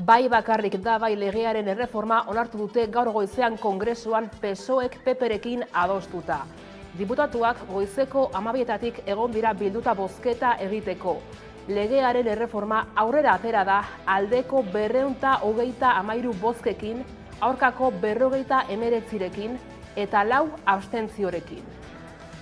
Bai bakarrik da bai legearen erreforma onartu dute gaur goizean Kongresuan PSOEk PPrekin adostuta. Diputatuak goizeko 12etatik egon dira bilduta bozketa egiteko. Legearen erreforma aurrera atera da aldeko 223 bozkekin, aurkako 59rekin eta 4 abstentziorekin.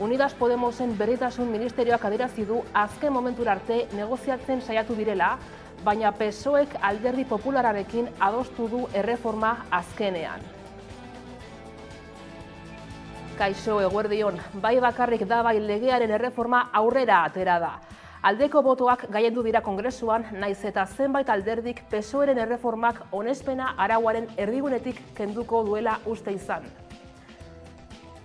Unidas Podemosen Berdintasun Ministerioak adierazi du azken momentura arte negoziatzen saiatu direla, baina PSOEk Alderdi Populararekin adostu du erreforma azkenean. Kaixo, eguerdion, bai bakarrik da bai legearen erreforma aurrera atera da. Aldeko botoak gailendu dira Kongresuan, naiz eta zenbait alderdik PSOEren erreformak onespena arauaren erdigunetik kenduko duela uste izan.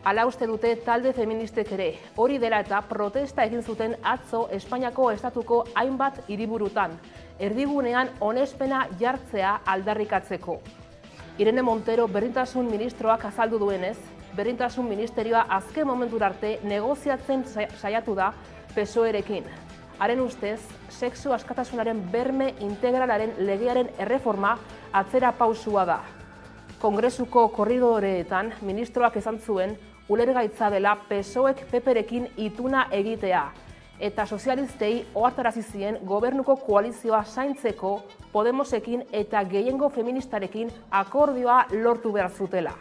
Hala uste dute talde feministek ere, hori dela eta protesta egin zuten atzo Espainiako estatuko hainbat hiriburutan, erdigunean onespena jartzea aldarrikatzeko. Irene Montero berdintasun ministroak azaldu duenez, berdintasun ministerioa azken momentura arte negoziatzen saiatu da PSOErekin. Haren ustez, sexu askatasunaren berme integralaren legearen erreforma atzera pausua da. Kongresuko korridoreetan ministroak esan zuen ulergaitza dela PSOEk PPrekin ituna egitea, eta sozialistei ohartarazi zien gobernuko koalizioa zaintzeko Podemosekin eta gehiengo feministarekin akordioa lortu behar zutela.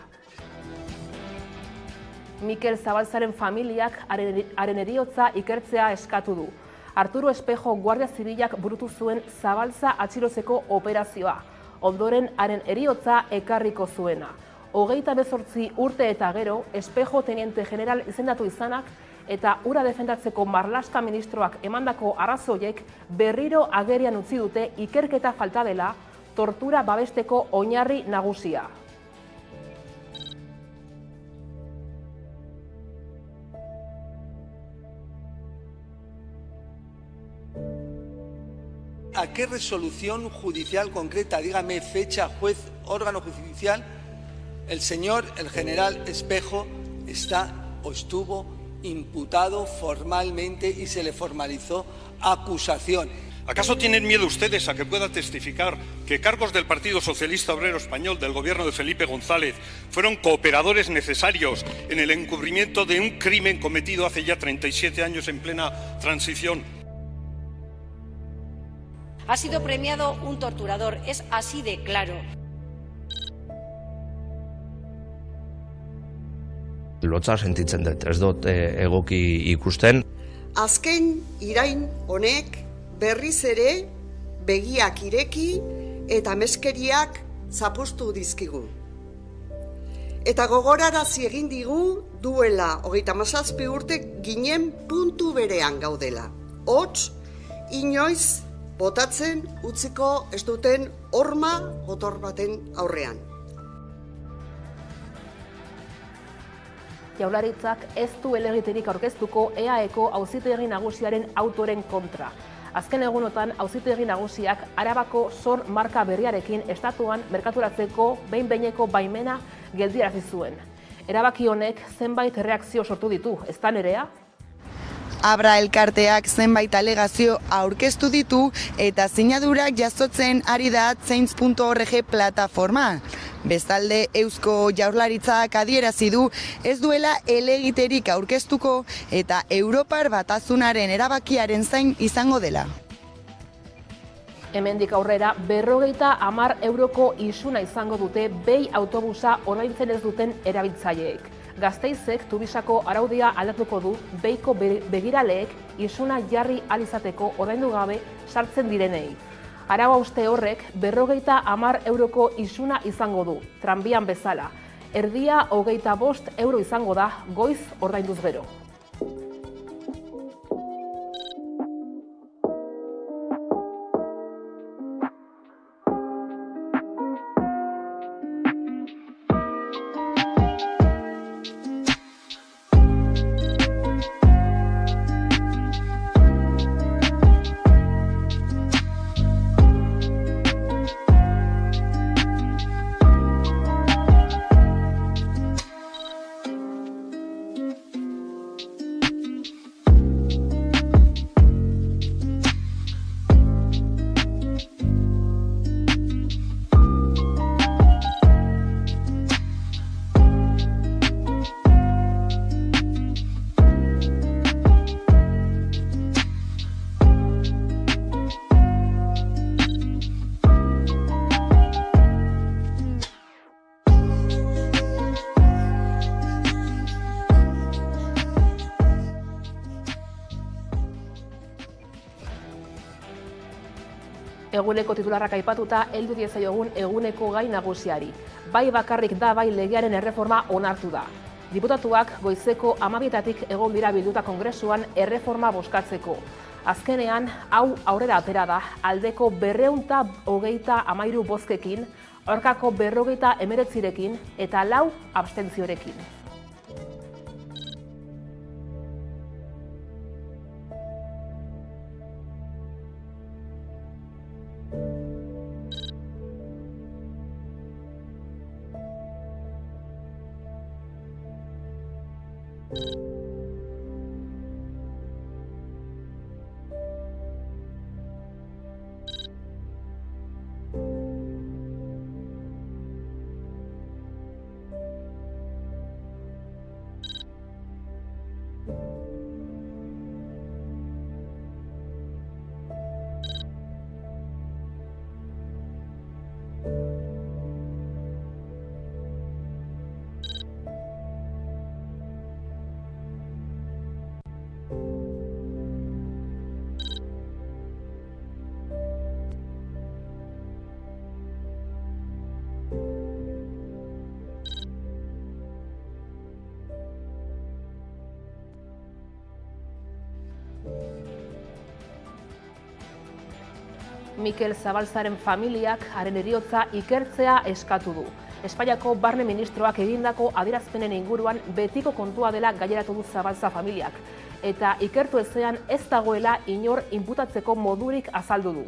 Mikel Zabaltzaren familiak haren heriotza ikertzea eskatu du. Arturo Espejo Guardia Zibilak burutu zuen Zabaltza atxilotzeko operazioa, ondoren haren heriotza ekarriko zuena. 28 urte eta gero, Espejo teniente general izendatu izanak eta hura defendatzeko Marlaska ministroak emandako arrazoiek berriro agerian utzi dute ikerketa falta dela tortura babesteko oinarri nagusia. ¿A qué resolución judicial concreta, dígame fecha, juez, órgano judicial, el general Espejo está o estuvo imputado formalmente y se le formalizó acusación? ¿Acaso tienen miedo ustedes a que pueda testificar que cargos del Partido Socialista Obrero Español del gobierno de Felipe González fueron cooperadores necesarios en el encubrimiento de un crimen cometido hace ya 37 años en plena transición? Ha sido premiado un torturador, es así de claro. Lotza sentitzen dut, ez dut egoki ikusten. Azken irain honek berriz ere begiak ireki eta meskeriak zapuztu dizkigu. Eta gogorarazi egin digu duela 37 urte ginen puntu berean gaudela. Hots, inoiz botatzen utziko ez duten horma gotor baten aurrean. Jaurlaritzak ez du helegiterik aurkeztuko EAEko auzitegi nagusiaren autoren kontra. Azken egunotan auzitegi nagusiak Arabako zor marka berriarekin estatuan merkaturatzeko behin-behineko baimena geldiarazi zuen. Erabaki honek zenbait erreakzio sortu ditu, ezta Nerea? Abra elkarteak zenbait alegazio aurkeztu ditu eta sinadurak jasotzen ari da Change.org plataforma. Bestalde, Eusko Jaurlaritzak adierazi du ez duela helegiterik aurkeztuko eta Europar Batasunaren erabakiaren zain izango dela. Hemendik aurrera 50 euroko isuna izango dute behi autobusa ordaintzen ez duten erabiltzaileek. Gazteizek Tubisako araudia aldatuko du behiko begiraleek isuna jarri alizateko ordaindu gabe sartzen direnei. Arau hauste horrek 50 euroko isuna izango du, tranbian bezala. Erdia 25 euro izango da goiz ordainduz gero. Eguneko titularrak aipatuta heldu diezaiogun eguneko gai nagusiari. Bai bakarrik da bai legearen erreforma onartu da. Diputatuak goizeko 12etatik egon dira bilduta kongresuan erreforma bozkatzeko. Azkenean, hau aurrera atera da, aldeko 223 bozkekin, aurkako 59rekin eta 4 abstentziorekin. Mikel Zabalzaren familiak haren heriotza ikertzea eskatu du. Espainiako barne ministroak egindako adierazpenen inguruan betiko kontua dela gaineratu du Zabalza familiak, eta ikertu ezean ez dagoela inor inputatzeko modurik azaldu du.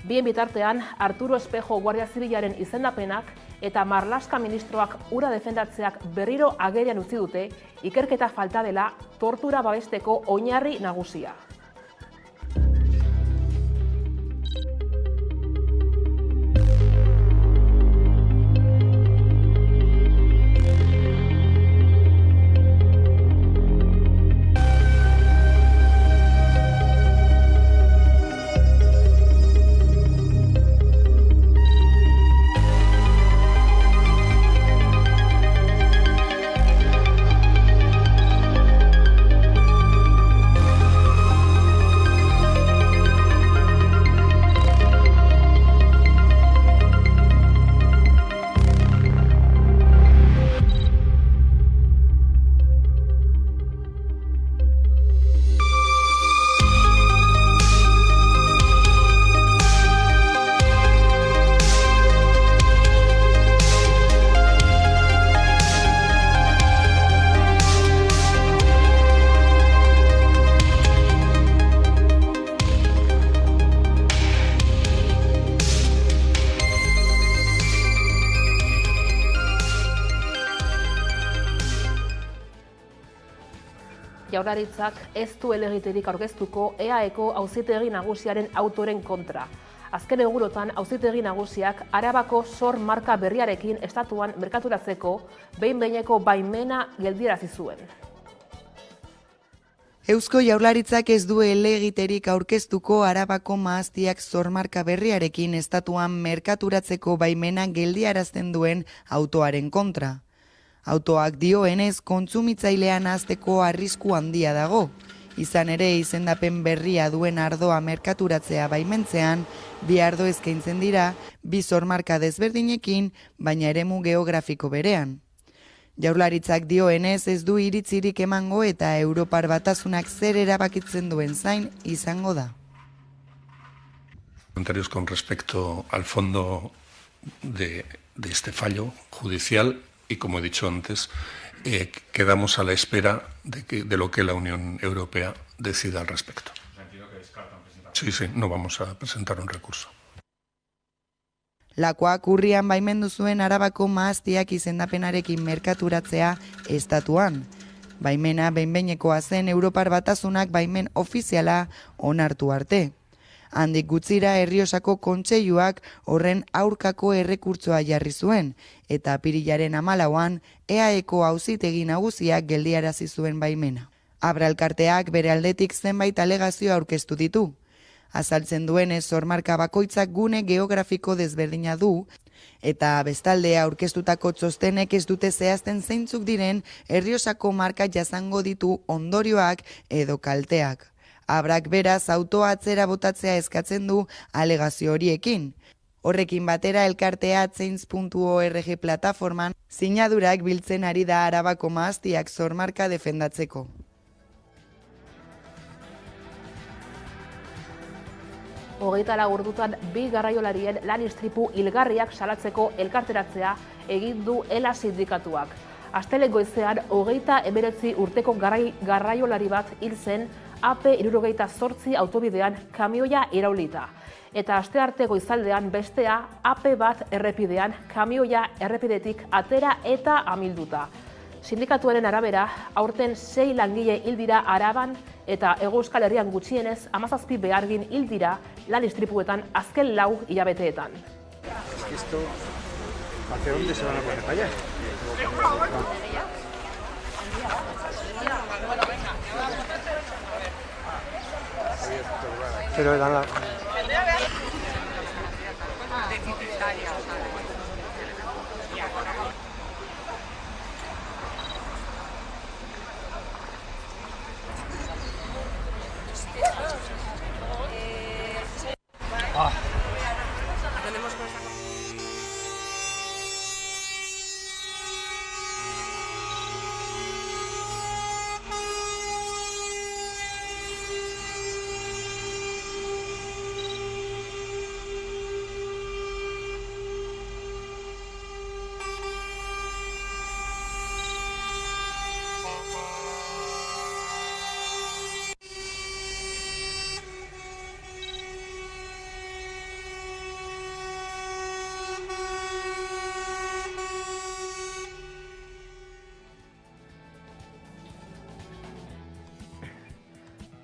Bien bitartean, Arturo Espejo Guardia Zibilaren izendapenak eta Marlaska ministroak hura defendatzeak berriro agerian utzi dute, ikerketa falta dela tortura babesteko oinarri nagusia. Jaurlaritzak ez du helegiterik aurkeztuko EAEko auzitegi nagusiaren autoren kontra. Azken egunotan auzitegi nagusiak Arabako sor marka berriarekin estatuan merkaturatzeko behin-behineko baimena geldiarazi zuen. Eusko Jaurlaritzak ez du helegiterik aurkeztuko Arabako mahastiak sormarka berriarekin estatuan merkaturatzeko baimena geldiarazten duen autoaren kontra. Autoak dioenez kontsumitzailean hazteko arrisku handia dago. Izan ere izendapen berria duen ardoa merkaturatzea baimentzean, bi ardo eskaintzen dira, bi sormarka desberdinekin, baina eremu geografiko berean. Jaurlaritzak dioenez ez du iritzirik emango eta Europar Batasunak zer erabakitzen duen zain izango da. Comentarios con respecto al fondo de este fallo judicial. Y como he dicho antes, quedamos a la espera de lo que la Unión Europea decida al respecto. Sí, no vamos a presentar un recurso. Lakoak urrian baimendu zuen Arabako mahastiak izendapenarekin merkaturatzea estatuan. Baimena behin-behinekoa zen Europar Batasunak baimen ofiziala onartu arte. Handik gutzira Errioxako kontseiluak horren aurkako errekurtsoa jarri zuen, eta apirilaren 14an EAEko auzitegi nagusiak geldiarazi zuen baimena. Abra elkarteak bere aldetik zenbait alegazio aurkeztu ditu. Azaltzen duenez sormarka bakoitzak gune geografiko desberdina du, eta bestalde aurkeztutako txostenek ez dute zehazten zeintzuk diren Errioxako marka jasango ditu ondorioak edo kalteak. Abrak beraz autoa atzera botatzea eskatzen du alegazio horiekin. Horrekin batera elkartea change.org plataforman sinadurak biltzen ari da Arabako mahastiak zormarka defendatzeko. Hogeita lau ordutan bi garraiolarien lan istripu hilgarriak salatzeko elkarteratzea egin du ELA sindikatuak. Astelehen goizean 29 urteko garraiolari bat hil zen AP68 autobidean kamioia iraulita. Eta astearte goizaldean bestea AP bat errepidean kamioia errepidetik atera eta amilduta. Sindikatuaren arabera, aurten 6 langile hil dira Araban eta Hego Euskal Herrian gutxienez 17 behargin hil dira lan istripuetan azken 4 hilabeteetan. Esto, ¿hacia dónde se van a poner? ¿Allá? Pero nada.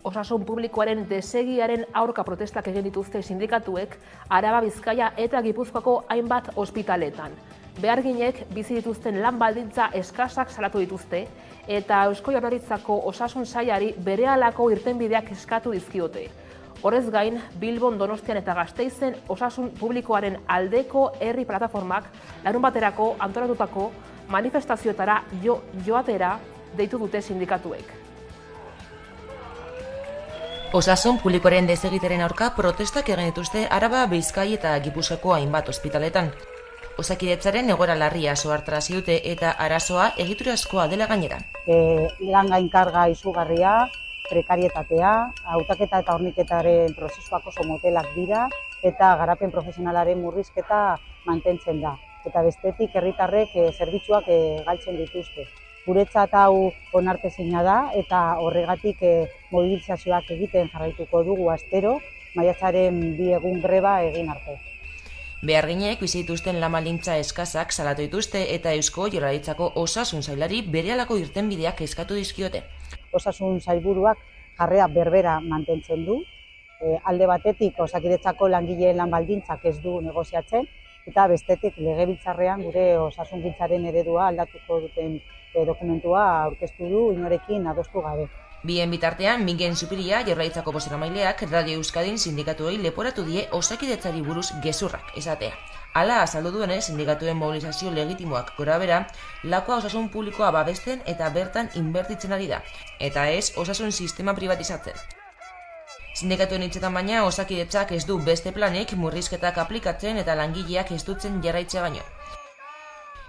Osasun publikoaren desegiaren aurka protestak egin dituzte sindikatuek Araba, Bizkaia eta Gipuzkoako hainbat ospitaletan. Beharginek bizi dituzten lan baldintza eskasak salatu dituzte eta Eusko Jaurlaritzako osasun sailari berehalako irtenbideak eskatu dizkiote. Horrez gain, Bilbon, Donostian eta Gasteizen osasun publikoaren aldeko herri plataformak larunbaterako antolatutako manifestazioetara joatera deitu dute sindikatuek. Osasun publikoaren desegitearen aurka protestak egin dituzte Araba, Bizkaia eta Gipuzkoako hainbat ospitaletan. Osakidetzaren egoera larria sohartarazi dute eta arazoa egiturazkoa dela gainera. Lan gainkarga izugarria, prekarietatea, hautaketa eta horniketaren prozesuak oso motelak dira eta garapen profesionalaren murrizketa mantentzen da. Eta bestetik herritarrek zerbitzuak galtzen dituzte. Guretzat hau onartezina da eta horregatik mobilizazioak egiten jarraituko dugu astero, maiatzaren 2 egun greba egin arte. Beharginek bizi dituzten lan baldintza eskasak salatu dituzte eta Eusko Jaurlaritzako osasun sailari berehalako irtenbideak eskatu dizkiote. Osasun sailburuak jarrera berbera mantentzen du. Alde batetik Osakidetzako langileen lan baldintzak ez du negoziatzen eta bestetik legebiltzarrean gure osasungintzaren eredua aldatuko duten dokumentua aurkeztu du inorekin adostu gabe. Bien bitartean, Mingen Zupiria Jaurlaritzako bozeramaileak Radio Euskadin sindikatuei leporatu die Osakidetzari buruz gezurrak esatea. Hala azaldu duenez, sindikatuen mobilizazio legitimoak gorabehera, lakoa osasun publikoa babesten eta bertan inbertitzen ari da, eta ez osasun sistema privatizatzen. Sindikatuen hitzetan baina, Osakidetzak ez du beste planik murrizketak aplikatzen eta langileak ez dutzen jarraitzea baino.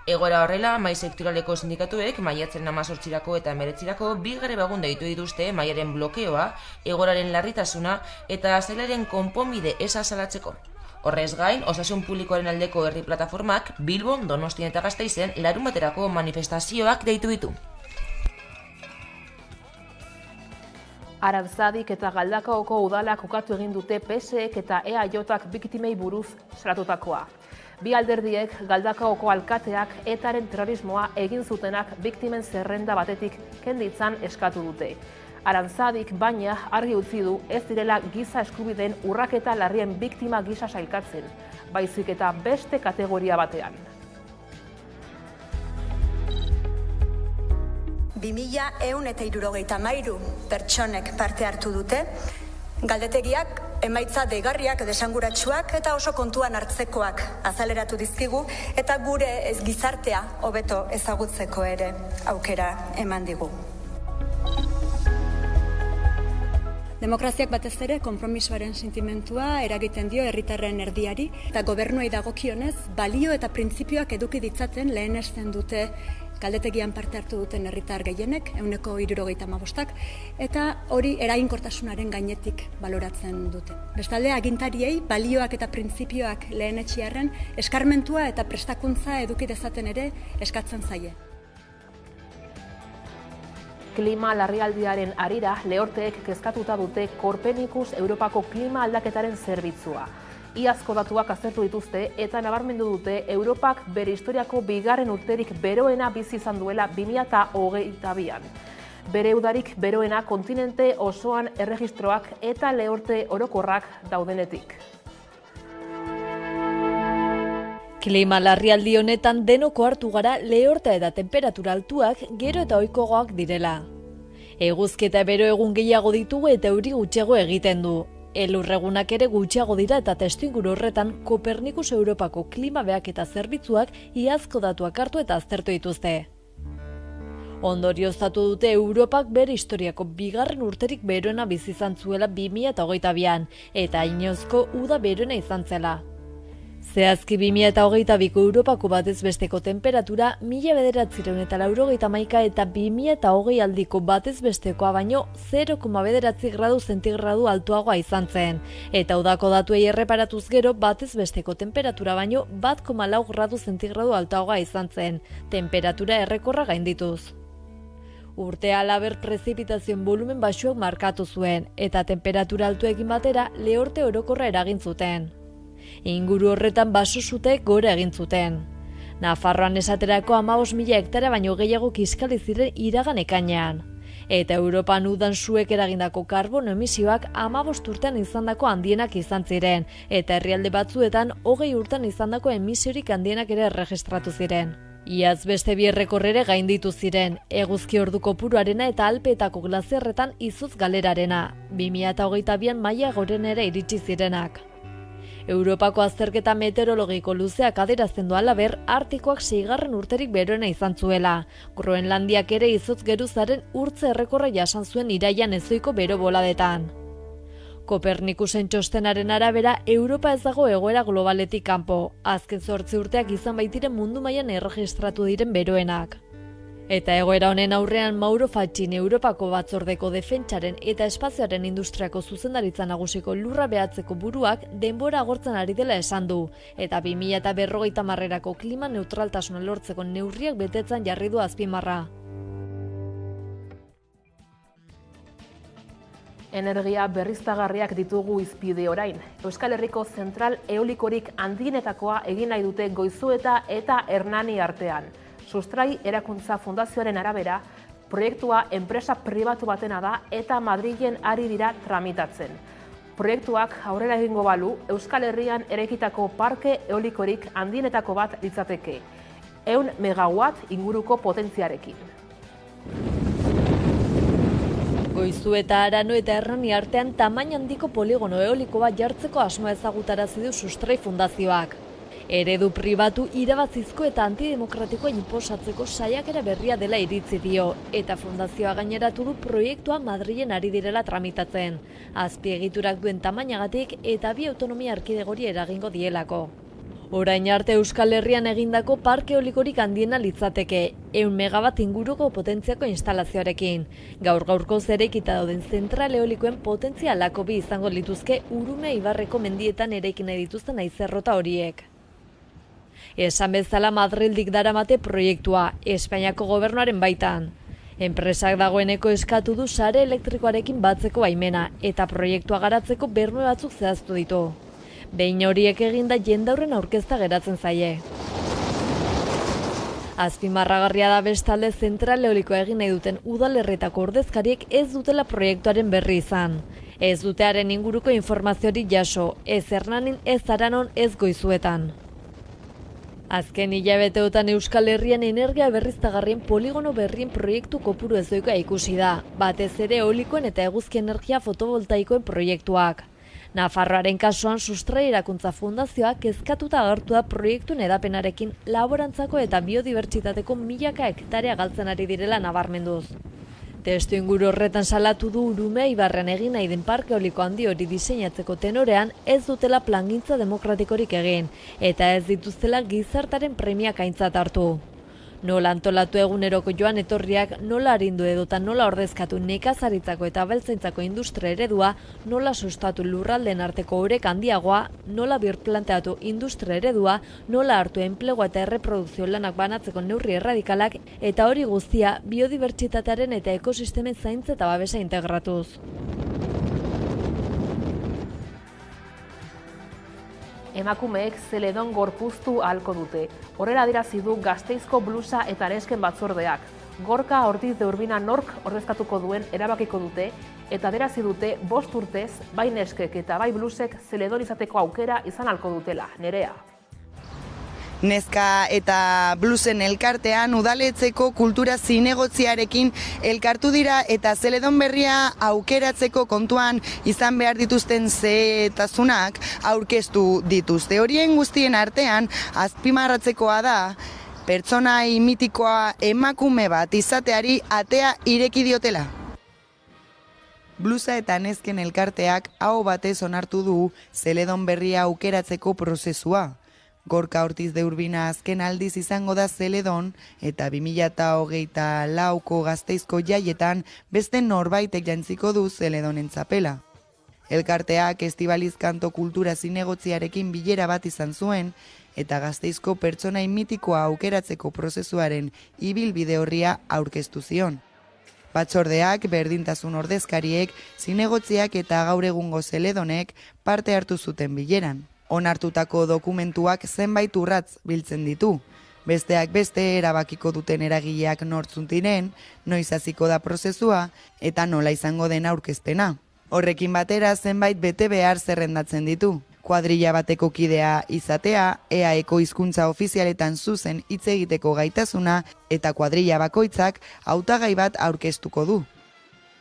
Egoera horrela, mahai sektoraleko sindikatuek maiatzaren 18 eta 19 bi greba egun deitu dituzte mahaiaren blokeoa, egoeraren larritasuna eta sailaren konponbide eza salatzeko. Horrez gain, osasun publikoaren aldeko herri plataformak Bilbon, Donostian eta Gasteizen larunbaterako manifestazioak deitu ditu. Arantzadik eta Galdakaoko udalak ukatu egin dute PSek eta EAJak biktimei buruz salatutakoa. Bi alderdiek Galdakaoko alkateak etaren terrorismoa egin zutenak biktimen zerrenda batetik kenditzan eskatu dute. Arantzadik baina argi utzi du ez direla giza eskubideen urraketa larrien biktima gisa sailkatzen, baizik eta beste kategoria batean. 2173 pertsonek parte hartu dute, galdetegiak emaitza deigarriak, desanguratsuak eta oso kontuan hartzekoak azaleratu dizkigu eta gure gizartea hobeto ezagutzeko ere aukera eman digu. Demokraziak batez ere konpromisoaren sentimentua eragiten dio herritarren erdiari eta gobernuei dagokionez balio eta printzipioak eduki ditzaten lehenesten dute galdetegian parte hartu duten herritar gehienek, 75%, eta hori eraginkortasunaren gainetik baloratzen dute. Bestalde, agintariei balioak eta printzipioak lehenetxiarren eskarmentua eta prestakuntza eduki dezaten ere eskatzen zaie. Klima larrialdiaren harira, lehorteek kezkatuta dute Copernicus Europako klima aldaketaren zerbitzua. Iazko datuak aztertu dituzte eta nabarmendu dute Europak bere historiako bigarren urterik beroena bizi izan duela 2022an. Bere udarik beroena kontinente osoan erregistroak eta lehorte orokorrak daudenetik. Klima larrialdi honetan denoko hartu gara lehorta eta temperatura altuak gero eta ohikoagoak direla. Eguzki eta bero egun gehiago ditugu eta euri gutxiago egiten du. Elurregunak ere gutxiago dira eta testuinguru horretan Copernicus Europako klima behaketa zerbitzuak iazko datuak hartu eta aztertu dituzte. Ondorioztatu dute Europak bere historiako bigarren urterik beroena bizi izan zuela 2022an eta inozko uda beroena izan zela. Zehazki 2022ko Europako batez besteko temperatura 1991 eta 2020 aldiko batez bestekoa baino 0,9 gradu zentigradu altuagoa izan zen, eta udako datuei erreparatuz gero batez besteko temperatura baino 1,4 gradu zentigradu altuagoa izan zen, temperatura errekorra gaindituz. Urtea halaber prezipitazioen volumen baxuak markatu zuen, eta temperatura altuekin batera lehorte orokorra eragin zuten. Inguru horretan baso zutek gora egin zuten. Nafarroan esaterako 15.000 hektarea baino gehiago kiskali ziren iragan ekainean. Eta Europan udan suek eragindako karbono emisioak 15 urtean izandako handienak izan ziren, eta herrialde batzuetan 20 urtean izandako emisiorik handienak ere erregistratu ziren. Iaz beste bi errekorrere gainditu ziren, eguzki ordu kopuruarena eta Alpeetako glazierretan izuz galerarena, 2022an maila gorenera iritsi zirenak. Europako azterketa meteorologiko luzeak adierazten du halaber, Artikoak 6. urterik beroena izan zuela. Groenlandiak ere izotz geruzaren urtze errekorra jasan zuen iraian ezoiko bero boladetan. Kopernikusen txostenaren arabera, Europa ez dago egoera globaletik kanpo. Azken 8 urteak izan baitiren mundu mailan erregistratu diren beroenak. Eta egoera honen aurrean Mauro Fachin Europako batzordeko defentsaren eta espazioaren industriako zuzendaritza nagusiko lurra behatzeko buruak denbora agortzen ari dela esan du, eta 2050erako klima neutraltasuna lortzeko neurriak betetzen jarri du azpimarra. Energia berriztagarriak ditugu izpide orain. Euskal Herriko zentral eolikorik handienetakoa egin nahi dute Goizueta eta Hernani artean. Sustrai Erakuntza Fundazioaren arabera, proiektua enpresa pribatu batena da eta Madrilen ari dira tramitatzen. Proiektuak aurrera egingo balu, Euskal Herrian eraikitako parke eolikorik handienetako bat litzateke. 100 megawatt inguruko potentziarekin. Goizueta, Arano eta Hernani artean tamaina handiko poligono eoliko bat jartzeko asmoa ezagutarazi du Sustrai Fundazioak. Eredu pribatu irabazizko eta antidemokratikoa inposatzeko saiakera berria dela iritzi dio, eta fundazioa gaineratu du proiektua Madrilen ari direla tramitatzen, azpiegiturak duen tamainagatik eta bi autonomia erkidegori eragingo dielako. Orain arte Euskal Herrian egindako parke eolikorik handiena litzateke, 100 megawatt inguruko potentziako instalazioarekin. Gaur-gaurko eraikita dauden zentral eolikoen potentzialako bi izango lituzke Urume Ibarreko mendietan eraikin nahi dituzten haizerrota horiek. Esan bezala Madrildik daramate proiektua, Espainiako gobernuaren baitan. Enpresak dagoeneko eskatu du sare elektrikoarekin batzeko baimena eta proiektua garatzeko berme batzuk zehaztu ditu. Behin horiek eginda jendaurren aurkezta geratzen zaie. Azpimarragarria da bestalde zentral eolikoa egin nahi duten udalerritako ordezkariek ez dutela proiektuaren berri izan. Ez dutearen inguruko informaziorik jaso, ez Hernanin, ez Aranon, ez Goizuetan. Azken hilabeteotan Euskal Herrian energia berriztagarrien poligono berrien proiektu kopuru ezoikoa ikusi da, batez ere eolikoen eta eguzki energia fotovoltaikoen proiektuak. Nafarroaren kasuan Sustrai Erakuntza Fundazioak kezkatuta agertu da proiektuen edapenarekin laborantzako eta biodibertsitateko milaka hektarea galtzen ari direla nabarmenduz. Testu inguru horretan salatu du Urume Ibarren egin nahi den parke eoliko handi hori diseinatzeko tenorean ez dutela plangintza demokratikorik egin, eta ez dituztela gizartaren premiak aintzat hartu. Nola antolatu eguneroko joan etorriak, nola arindu edota nola ordezkatu nekazaritzako eta abeltzaintzako industria eredua, nola sustatu lurraldeen arteko oreka handiagoa, nola birplanteatu industria eredua, nola hartu enplegua eta erreprodukzio lanak banatzeko neurri erradikalak, eta hori guztia biodibertsitatearen eta ekosistemen zaintza eta babesa integratuz. Emakumeek Zeledon gorpuztu ahalko dute. Horrela adierazi du Gasteizko blusa eta nesken batzordeak. Gorka Ortiz de Urbina nork ordezkatuko duen erabakiko dute, eta adierazi dute 5 urtez, bai neskek eta bai blusek Zeledon izateko aukera izan ahalko dutela. Nerea. Neska eta blusen elkartean udaletxeko kultura zinegotziarekin elkartu dira eta Zeledon berria aukeratzeko kontuan izan behar dituzten zehetasunak aurkeztu dituzte. Horien guztien artean azpimarratzekoa da pertsonai mitikoa emakume bat izateari atea ireki diotela. Blusa eta nesken elkarteak aho batez onartu du Zeledon berria aukeratzeko prozesua. Gorka Ortiz de Urbina azken aldiz izango da Zeledon eta 2024ko Gasteizko jaietan beste norbaitek jantziko du Zeledonen txapela. Elkarteak Estibaliz Kanto kultura zinegotziarekin bilera bat izan zuen eta Gasteizko pertsonai mitikoa aukeratzeko prozesuaren ibilbide horria aurkeztu zion. Batzordeak, berdintasun ordezkariek, zinegotziak eta gaur egungo Zeledonek parte hartu zuten bileran. Onartutako dokumentuak zenbait urratz biltzen ditu. Besteak beste erabakiko duten eragileak nortzun diren, noiz hasiko da prozesua eta nola izango den aurkezpena. Horrekin batera zenbait bete behar zerrendatzen ditu. Kuadrilla bateko kidea izatea, EAEko hizkuntza ofizialetan zuzen hitz egiteko gaitasuna eta kuadrilla bakoitzak hautagai bat aurkeztuko du.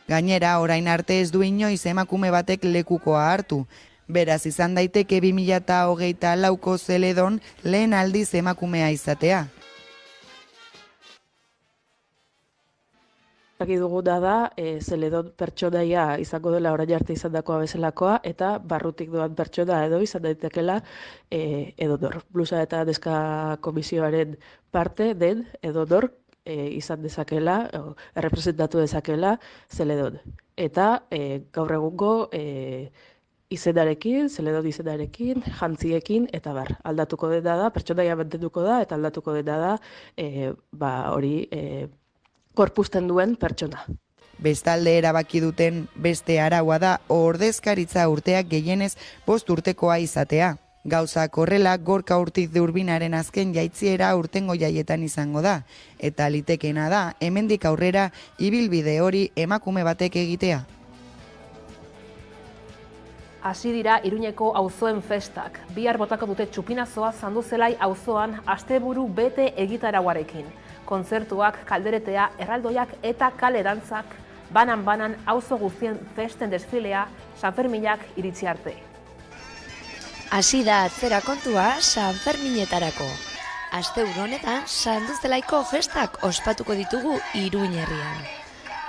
Gainera, orain arte ez du inoiz emakume batek lekukoa hartu. Beraz, izan daiteke 2024ko Zeledon lehen aldiz emakumea izatea. Zaki dugu da, Zeledon pertsonaia izango dela orain arte izandakoa bezalakoa, eta barrutik doan pertsona edo izan daitekela edonor. Blusa eta neska komisioaren parte den edonor izan dezakela, errepresentatu dezakela Zeledon. Eta gaur egungo izenarekin, Zeledon izenarekin, jantziekin, eta aldatuko dena da, pertsonaia mantenduko da, eta aldatuko dena da, hori gorpuzten duen pertsona. Bestalde erabaki duten beste araua da ordezkaritza urteak gehienez 5 urtekoa izatea. Gauzak horrela, Gorka Ortiz de Urbinaren azken jaitziera urtengo jaietan izango da, eta litekeena da, hemendik aurrera ibilbide hori emakume batek egitea. Hasi dira Iruñeko auzoen festak. Bihar botako dute txupinazoa Sanduzelai auzoan asteburu bete egitarauarekin. Kontzertuak, kalderetea, erraldoiak eta kale dantzak, banan-banan auzo guztien festen desfilea Sanferminak iritsi arte. Hasi da atzera kontua Sanferminetarako. Asteburu honetan Sanduzelaiko festak ospatuko ditugu Iruñ herrian.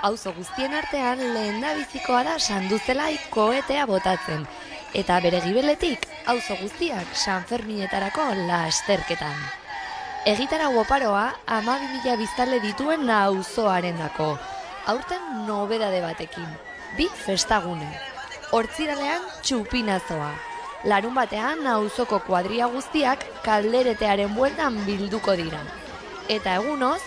Auzo guztien artean lehendabizikoa da Sanduzelai kohetea botatzen, eta bere gibeletik auzo guztiak Sanferminetarako lasterketan. Egitarau oparoa 12.000 biztanle dituen auzoarendako. Aurten nobedade batekin, 2 festagune. Hortziralean txupinazoa. Larun batean auzoko kuadria guztiak kalderetearen bueltan bilduko dira. Eta egunoz,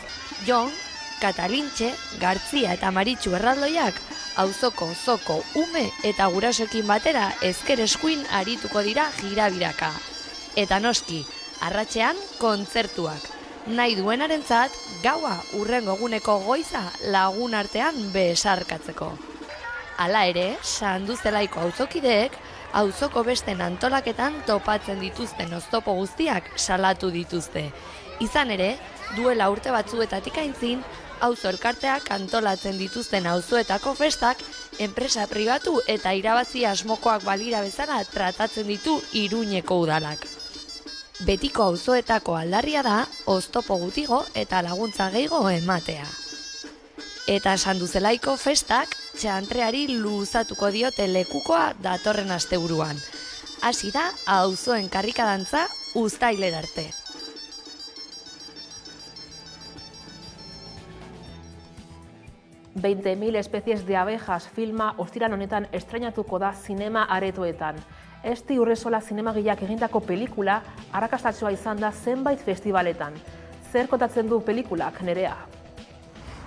Jon, Katalintxe, Gartzia eta Maritxu erraldoiak auzoko, zoko, ume eta gurasoekin batera ezker eskuin arituko dira jirabiraka. Eta noski, arratsean kontzertuak. Nahi duenarentzat gaua hurrengo eguneko goiza lagun artean besarkatzeko. Hala ere, Sanduzelaiko auzokideek auzoko besten antolaketan topatzen dituzten oztopo guztiak salatu dituzte. Izan ere, duela urte batzuetatik aintzin, auzo elkarteak antolatzen dituzten auzoetako festak enpresa pribatu eta irabazi asmokoak balira bezala tratatzen ditu Iruñeko udalak. Betiko auzoetako aldarria da oztopo gutigo eta laguntza gehiago ematea. Eta Sanduzelaiko festak txantreari luzatuko diote lekukoa datorren asteburuan. Hasi da auzoen karrikadantza uztailera arte. «20.000 especies de abejas» filma ostiral honetan estrainatuko da zinema aretoetan. Esti Urresola zinemagileak egindako pelikula arrakastatsua izan da zenbait festivaletan. Zer kontatzen du pelikulak, Nerea?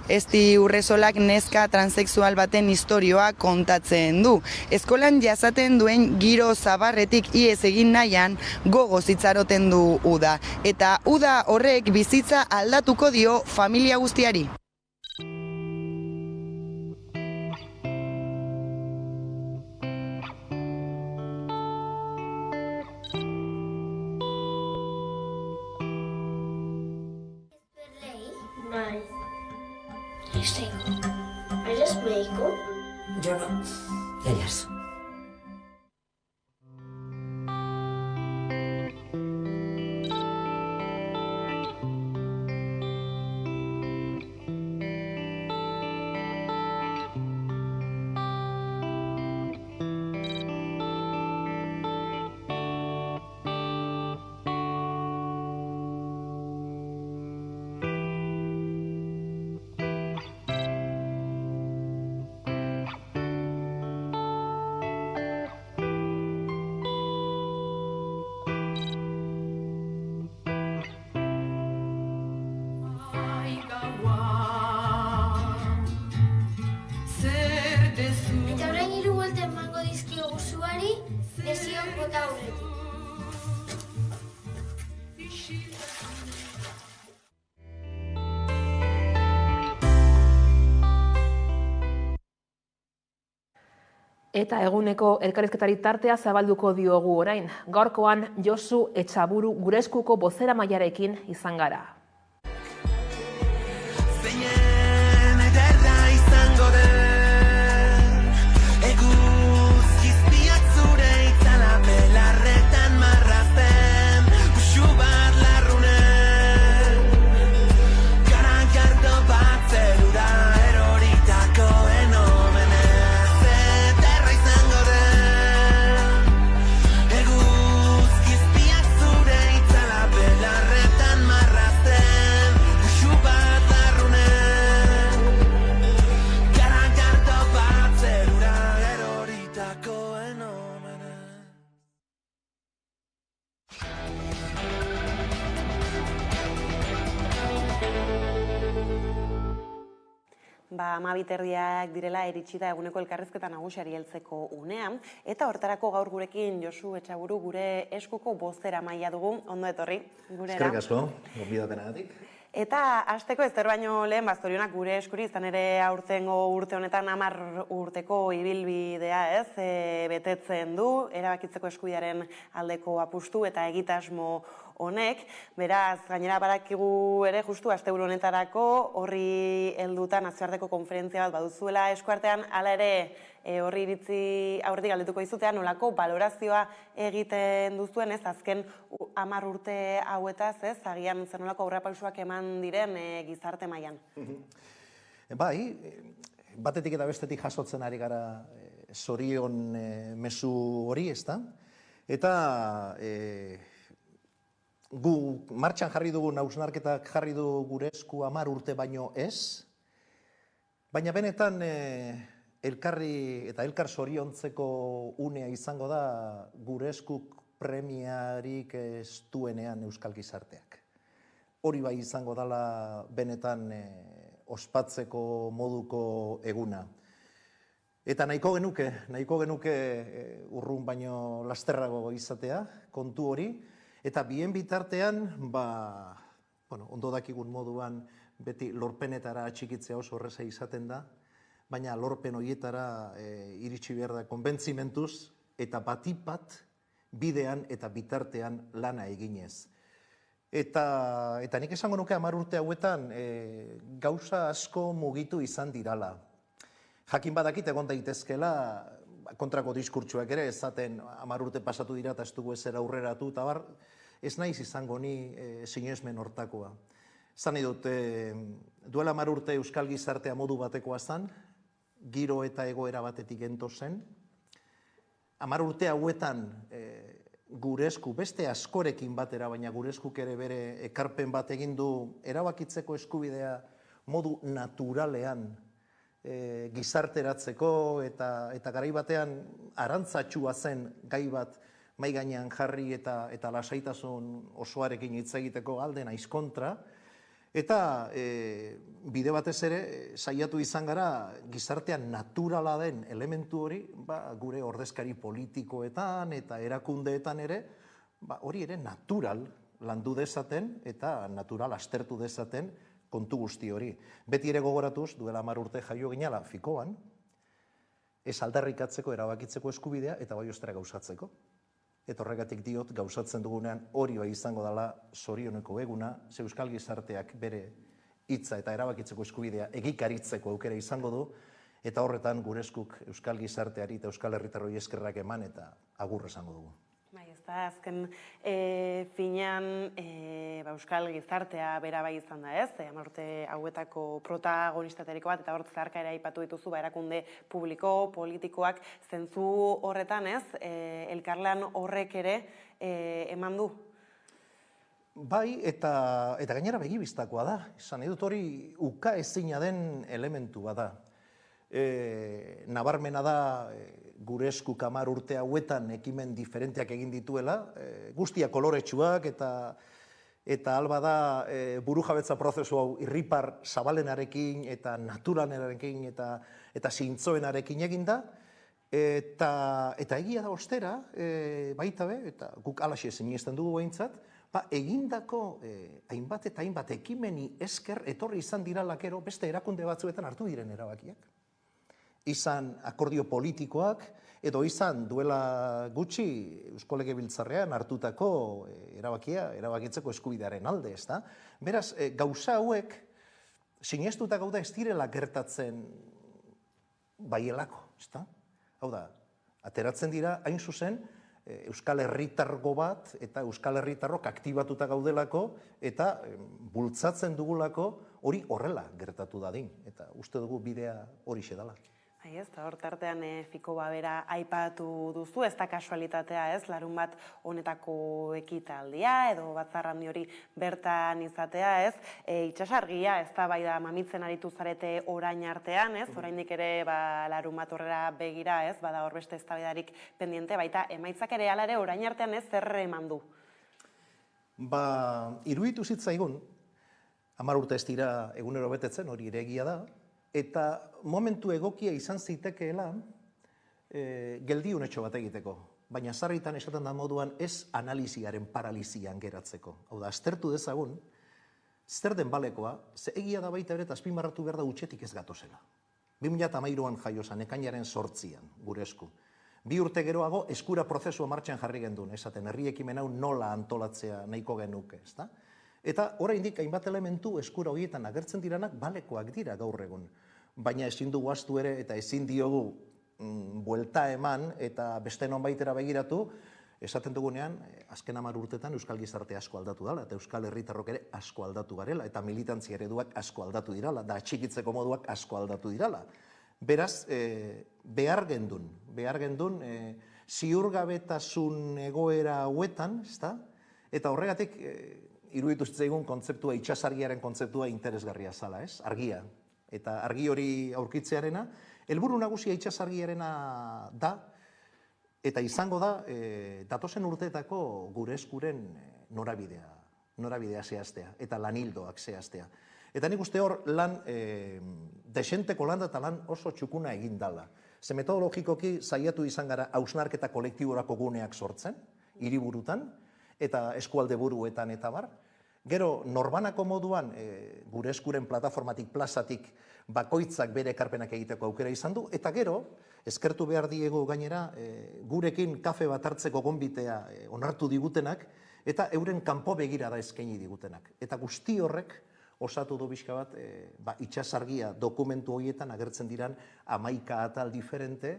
Esti Urresolak neska transexual baten istorioa kontatzen du. Eskolan jasaten duen giro zabarretik ihes egin nahian gogoz itxaroten du uda. Eta uda horrek bizitza aldatuko dio familia guztiari. ¿Eres médico? Yo no. Ellas. Eta orain 3 buelta emango dizkiogu zuari, desioak bota aurretik. Eta eguneko elkarrizketari tartea zabalduko diogu orain. Gaurkoan Josu Etxaburu gure eskuko bozeramailearekin izan gara. Amabiterriak direla iritsi da eguneko elkarrizketa nagusiari heltzeko unean, eta hortarako gaur gurekin Josu Etxaburu gure eskuko bozeramailea dugu. Ondo etorri gurera. Eskerrik asko, gonbidapenagatik. Eta hasteko ezer baino lehen bazorionak gure eskuri, izan ere aurtengo urte honetan 10 urteko ibilbidea, betetzen du, erabakitzeko eskubidearen aldeko apustu eta egitasmo honek. Beraz, gainera badakigu ere justu asteburu honetarako horri helduta nazioarteko konferentzia bat baduzuela eskuartean, hala ere horri iritzi aurretik galdetuko dizutea, nolako balorazioa egiten duzuen, azken 10 urte hauetaz, agian zer nolako aurrerapausoak eman diren gizarte mailan. Bai, batetik eta bestetik jasotzen ari gara zorion mezu hori, ezta? Eta gu martxan jarri dugu, hausnarketak jarri du gure esku 10 urte baino ez, baina benetan elkarri eta elkar zoriontzeko unea izango da gure eskuk premiarik ez duenean euskal gizarteak. Hori bai izango dela benetan ospatzeko moduko eguna. Eta nahiko genuke urrun baino lasterrago izatea, kontu hori, eta bien bitartean, ondo dakigun moduan, beti lorpenetara atxikitzea oso horreza izaten da, baina lorpen horietara iritsi behar da konbentzimentuz, eta batipat bidean eta bitartean lana eginez. Eta nik esango nuke 10 urte hauetan gauza asko mugitu izan dirala. Jakin badakit egon daitezkela kontrako diskurtsuak ere, esaten 10 urte pasatu dira eta ez dugu ezer aurreratu, eta ez naiz izango ni sinesmen hortakoa. Zan edut, duela 10 urte euskal gizartea modu batekoa zen, giro eta egoera batetik gento zen. 10 urte hauetan gure esku, beste askorekin batera, baina gure eskuk ere bere ekarpen bat egin du erabakitzeko eskubidea modu naturalean gizarteratzeko eta garai batean arantzatxua zen gai bat mai gainean jarri eta lasaitasun osoarekin hitz egiteko alde naiz kontra. Eta bide batez ere, saiatu izan gara, gizartean naturala den elementu hori, gure ordezkari politikoetan eta erakundeetan ere, hori ere natural landu dezaten eta natural astertu dezaten kontu guzti hori. Beti ere gogoratuz, duela 10 urte jaio ginala fikoan, ez aldarrikatzeko, erabakitzeko eskubidea eta bai ostera gauzatzeko. Eta horregatik diot, gauzatzen dugunean hori bai izango dela zorioneko eguna, ze euskal gizarteak bere hitza eta erabakitzeko eskubidea egikaritzeko aukera izango du, eta horretan gure eskuk euskal gizarteari eta euskal herritarroi eskerrak eman eta agur esango dugu. Bai, ez da, azken finean euskal gizartea bera bai izan da, ez? 10 urte hauetako protagonistateriko bat, eta hortz zeharka ere aipatu dituzu, erakunde publiko, politikoak, zentzu horretan, ez? Elkarlan horrek ere eman du? Bai, eta gainera begibistakoa da. Esan edut hori uka ezina den elementu bada. Nabarmena da gure esku 10 urte hauetan ekimen diferenteak egin dituela, guztia koloretsuak eta alba da burujabetza prozesu hau irripar zabalenarekin eta naturalenarekin eta zintzoenarekin egin da, eta egia da ostera, baita be, eta guk alaxe sinesten dugu behintzat, egindako hainbat eta hainbat ekimeni esker etorri izan diralakero beste erakunde batzuetan hartu diren erabakiak. Izan akordio politikoak, edo izan duela gutxi Eusko Legebiltzarrean hartutako erabakitzeko eskubidearen alde, ezta? Beraz, gauza hauek sinestuta gauda ez direla gertatzen baielako, ezta? Hau da, ateratzen dira hain zuzen Euskal Herritargo bat eta Euskal Herritarrok aktibatuta gaudelako eta bultzatzen dugulako hori horrela gertatu dadin. Eta uste dugu bidea hori xedala. Ez, hor tartean fiko bera aipatu duzu, ez da kasualitatea, ez, larun bat honetako ekitaldia, edo batzarrandi hori bertan izatea, ez, itxasargia, ez da bai da mamitzen aritu zarete orain artean, ez, oraindik ere larun bat horrela begira, ez, bada hor beste eztabaidarik pendiente, baita emaitzak ere ala ere orain artean ez zer eman du? Iruditu zitzaigun, 10 urte ez dira egunero betetzen, hori ere egia da, eta momentu egokia izan zitekeela geldiunetxo bat egiteko. Baina sarritan esaten da moduan ez analiziaren paralizian geratzeko. Hau da, aztertu dezagun, zer den balekoa, ze egia da baita ere eta azpimarratu behar da utxetik ez gatozela. 2013an jaiozan, ekainaren 8an, gure esku. 2 urte geroago, eskura prozesua martxan jarri gendun, esaten, herri ekimen hau nola antolatzea nahiko genuke, ezta? Eta oraindik hainbat elementu eskura horietan agertzen diranak balekoak dira gaur egun. Baina ezin dugu ahaztu ere eta ezin diogu buelta eman eta beste nonbaitera begiratu, esaten dugunean, azken 10 urtetan Euskal Gizarte asko aldatu dela, eta Euskal Herritarrok ere asko aldatu garela, eta militantzia ereduak asko aldatu dirala, da atxikitzeko moduak asko aldatu dirala. Beraz, behar gendun, ziurgabetasun egoera hauetan, eta horregatik, iruditu zitzaigun kontzeptua, itxasargiaren kontzeptua interesgarria zala, ez? Argia. Eta argi hori aurkitzearena, helburu nagusia itxasargiarena da, eta izango da, datozen urteetako gure eskuren norabidea zehaztea, eta lanildoak zehaztea. Eta nik uste hor lan, desenteko lan eta lan oso txukuna egin dala. Ze metodologikoki saiatu izan gara hausnarketa kolektiborako guneak sortzen, hiriburutan, eta eskualde buruetan eta bar. Gero, norbanako moduan, gure eskuren plataformatik, plazatik, bakoitzak bere ekarpenak egiteko aukera izan du, eta gero, eskertu behar diegu gainera, gurekin kafe bat hartzeko gonbitea onartu digutenak, eta euren kanpo begirada eskaini digutenak. Eta guzti horrek osatu du bizka bat, itxasargia dokumentu horietan agertzen diran 11 atal diferente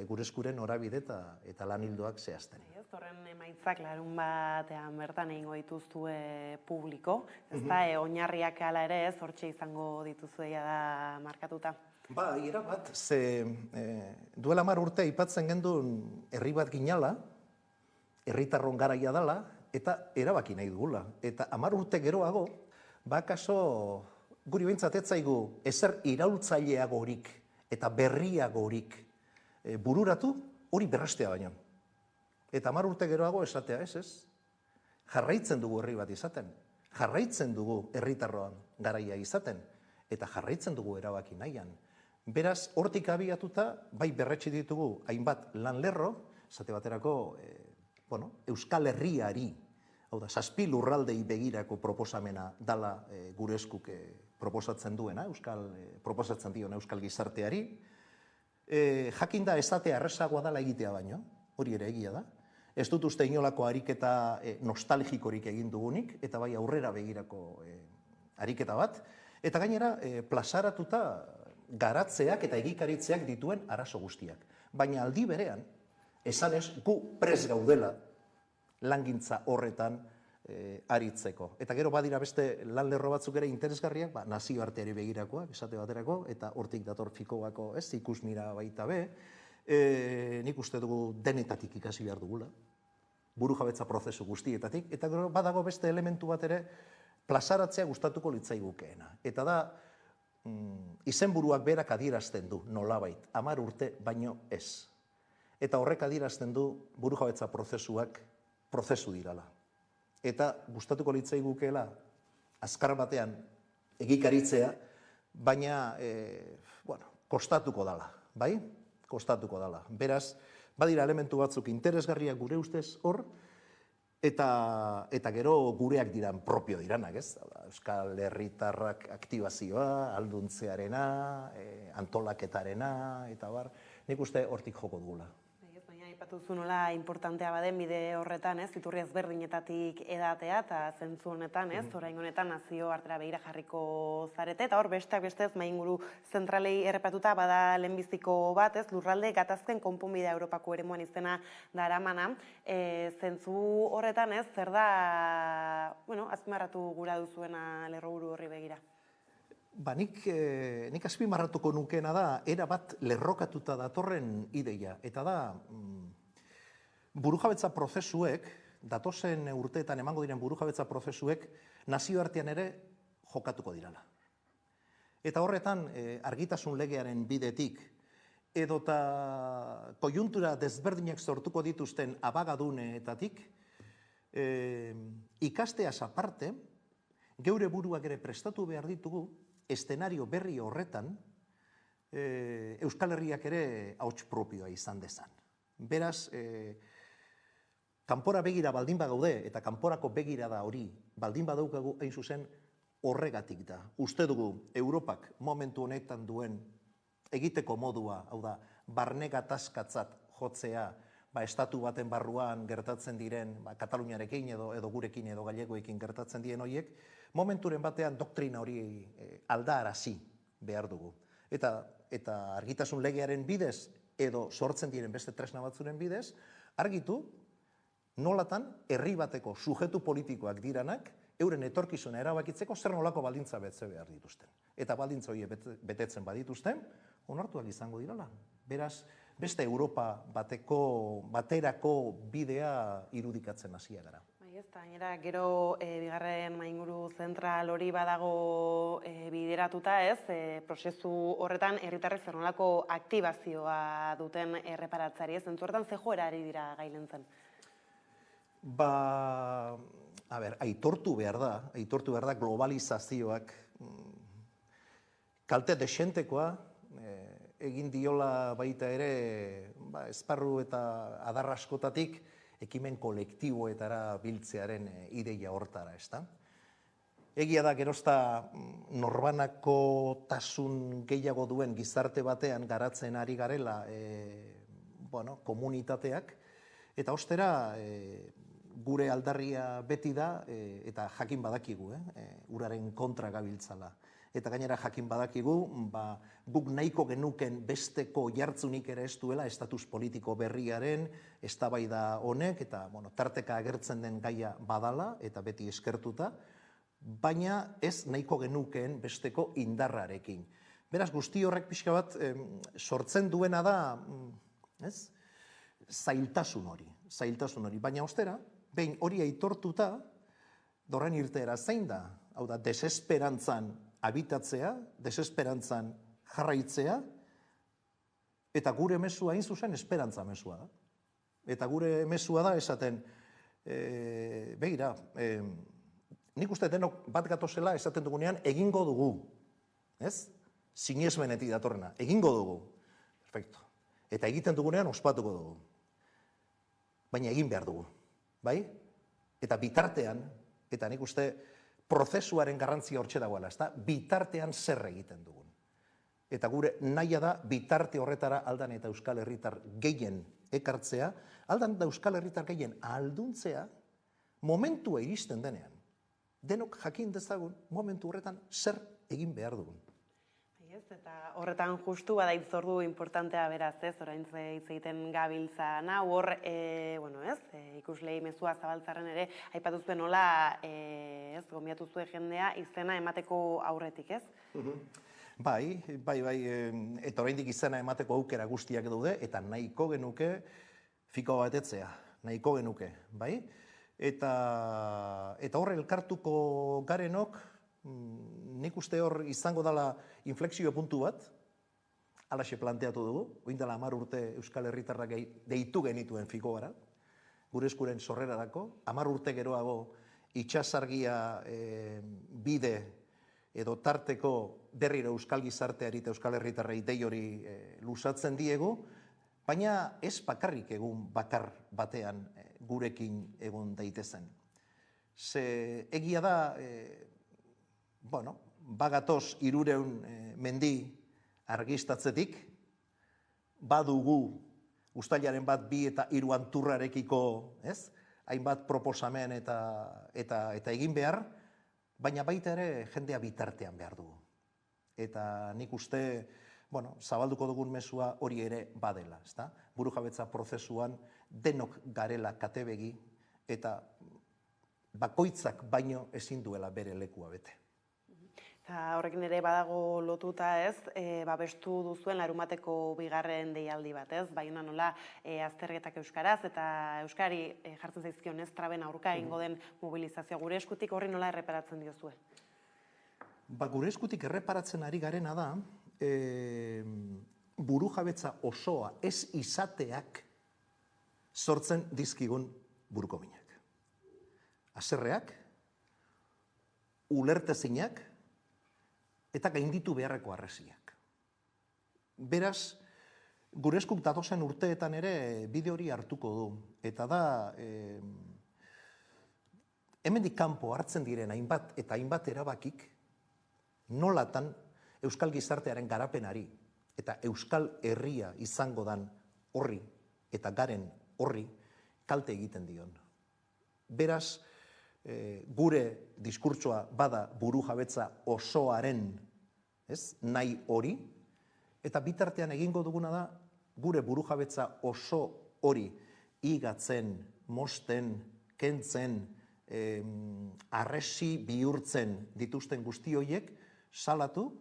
gure eskuren norabide eta lan hildoak zehazten. Horren emaitzak larun batean bertan egingo dituzue publiko, ez da, oinarriak ala ere ez, hortxe izango dituzuea da markatuta. Ira bat, ze duela 10 urte aipatzen genduen herri bat ginala, herritarron garaia dela, eta erabaki nahi dugula. Eta 10 urte geroago, kaso guri behintzat ez zaigu ezer iraultzaileagorik eta berriagorik bururatu hori berrestea baino. Eta 10 urte geroago esatea ez. Jarraitzen dugu herri bat izaten, jarraitzen dugu herritarroan garaia izaten, eta jarraitzen dugu erabaki nahian. Beraz, hortik abiatuta, bai berretsi ditugu hainbat lan lerro, esate baterako, Euskal Herriari, hau da, 7 lurraldei begirako proposamena dala gure eskuk proposatzen duena, proposatzen diona Euskal Gizarteari, jakinda esatea errezagoa dala egitea baino, hori ere egia da, ez dut uste inolako ariketa nostalgikorik egin dugunik, eta bai aurrera begirako ariketa bat, eta gainera plazaratuta garatzeak eta egikaritzeak dituen arazo guztiak. Baina aldi berean, esanez gu pres gaudela langintza horretan aritzeko. Eta gero badira beste lan lerro batzuk ere interesgarriak, nazioarteari begirakoak, esate baterako, eta hortik dator fikobako ikusmira baita be, nik uste dugu denetatik ikasi behar dugula, burujabetza prozesu guztietatik, eta gero badago beste elementu bat ere plazaratzea gustatuko litzaigukeena. Eta da, izenburuak berak adierazten du nolabait, 10 urte baino ez. Eta horrek adierazten du burujabetza prozesuak prozesu dirala. Eta gustatuko litzaigukeela azkar batean egikaritzea, baina kostatuko dala, bai? Kostatuko dala. Beraz, badira elementu batzuk interesgarriak gure ustez hor, eta gero gureak diran propio diranak, ez? Euskal Herritarrak aktibazioa, alduntzearena, antolaketarena, eta bar, nik uste hortik joko dugula. Baina aipatu zu nola importantea baden bide horretan, ez? Iturri ezberdinetatik edatea, eta zentzu honetan, ez? Orain honetan nazio artera begira jarriko zarete, eta hor besteak bestez mainguru zentralei errepatuta bada lehenbiziko bat, ez? Lurralde gatazken konponbidea Europako eremuan izena daramana. Zentzu horretan, ez? Zer da, azpimarratu gura duzuena lerroburu horri begira? Nik azpimarratuko nukeena da, era bat lerrokatuta datorren ideia. Eta da, burujabetza prozesuek, datozen urteetan emango diren burujabetza prozesuek, nazioartean ere jokatuko dirala. Eta horretan, argitasun legearen bidetik, edota koiuntura desberdinak sortuko dituzten abagaduneetatik, ikasteaz aparte, geure buruak ere prestatu behar ditugu, eszenario berri horretan, Euskal Herriak ere ahots propioa izan dezan. Beraz, kanpora begira baldin bagaude, eta kanporako begira da hori, baldin badaukagu hain zuzen horregatik da. Uste dugu, Europak momentu honetan duen egiteko modua, hau da, barne gatazkatzat jotzea, estatu baten barruan gertatzen diren, Kataluniarekin edo gurekin edo gallegoekin gertatzen diren horiek, momenturen batean doktrina hori aldaarazi behar dugu. Eta argitasun legearen bidez, edo sortzen diren beste tresna batzuren bidez, argitu nolatan herri bateko sujetu politikoak diranak, euren etorkizuna erabakitzeko zer nolako baldintza betze behar dituzten. Eta baldintza horiek betetzen badituzten, onartuak izango dirala. Beraz, beste Europa baterako bidea irudikatzen hasia gara. Gainera, gero bigarren mainguru zentral hori badago bideratuta, ez? Prozesu horretan herritarrek zer nolako aktibazioa duten erreparatzeari, ez? Zentzu horretan ze joera ari dira gailentzen? Aitortu behar da globalizazioak kalte desentekoa egin diola baita ere esparru eta adar askotatik ekimen kolektiboetara biltzearen ideia hortara, ezta? Egia da gerozta norbanako tasun gehiago duen gizarte batean garatzen ari garela komunitateak, eta ostera gure aldarria beti da, eta jakin badakigu, uraren kontra gabiltzala. Eta gainera jakin badakigu, guk nahiko genuken besteko jartzunik ere ez duela estatus politiko berriaren eztabaida honek, eta tarteka agertzen den gaia badala, eta beti eskertuta, baina ez nahiko genukeen besteko indarrarekin. Beraz, guzti horrek pixka bat sortzen duena da, zailtasun hori. Baina ostera, behin hori aitortuta, dorren irteera zein da, hau da, desesperantzan habitatzea, desesperantzan jarraitzea, eta gure mesua hain zuzen esperantza mesua da. Eta gure mesua da esaten, begira, nik uste denok bat gatozela esaten dugunean egingo dugu, ez? Sinesmenetik datorrena, egingo dugu. Perfecto. Eta egiten dugunean ospatuko dugu. Baina egin behar dugu, bai? Eta bitartean, eta nik uste prozesuaren garrantzia hortxe dagoela, ezta? Bitartean zer egiten dugun. Eta gure nahia da bitarte horretara aldan eta Euskal Herritar gehien ekartzea, aldan eta Euskal Herritar gehien ahalduntzea momentua iristen denean. Denok jakin dezagun momentu horretan zer egin behar dugun. Eta horretan justu bada itzordu importantea beraz, orain hitz egiten gabiltzana, hor, ikuslei mezua zabaltzaren ere, aipatu zuen nola, gonbiatu zuen jendea izena emateko aurretik, ez? Bai, eta oraindik izena emateko aukera guztiak daude, eta nahiko genuke fiko batetzea, nahiko genuke, bai? Eta hor elkartuko garenok, nik uste hor izango dela inflexio puntu bat, alaxe planteatu dugu, oin dela 10 urte Euskal Herritarrak deitu genituen fiko gara, gure eskuren sorrerarako, 10 urte geroago itxasargia bide edo tarteko berriro Euskal Gizarteari eta Euskal Herritarrei dei hori luzatzen diegu, baina ez bakarrik egun bakar batean gurekin egon daitezen. Ze egia da, bagatoz 300 mendi argistatzetik, badugu uztailaren 1, 2 eta 3 anturrarekiko, hainbat proposamen eta egin behar, baina baita ere jendea bitartean behar dugu. Eta nik uste, zabalduko dugun mesua hori ere badela, ezta? Burujabetza prozesuan denok garela katebegi eta bakoitzak baino ezin duela bere lekua bete. Eta horrekin ere badago lotuta ez, babestu duzuen Larunbateko 2. deialdi bat ez, baina nola azterketak euskaraz eta euskari jartzen zaizkion ez traben aurka egingo den mobilizazioa gure eskutik horri nola erreparatzen diozue? Gure eskutik erreparatzen ari garena da, burujabetza osoa ez izateak sortzen dizkigun buruko minak. Haserreak, ulertezinak, eta gainditu beharreko harresiak. Beraz, gure eskuk datozen urteetan ere bide hori hartuko du. Eta da, hemendik kanpo hartzen diren hainbat eta hainbat erabakik, nolatan Euskal Gizartearen garapenari eta Euskal Herria izango dan horri eta garen horri kalte egiten dion. Beraz, gure diskurtsoa bada burujabetza osoaren nahi hori, eta bitartean egingo duguna da gure burujabetza oso hori igatzen, mosten, kentzen, arresi bihurtzen dituzten guzti horiek salatu,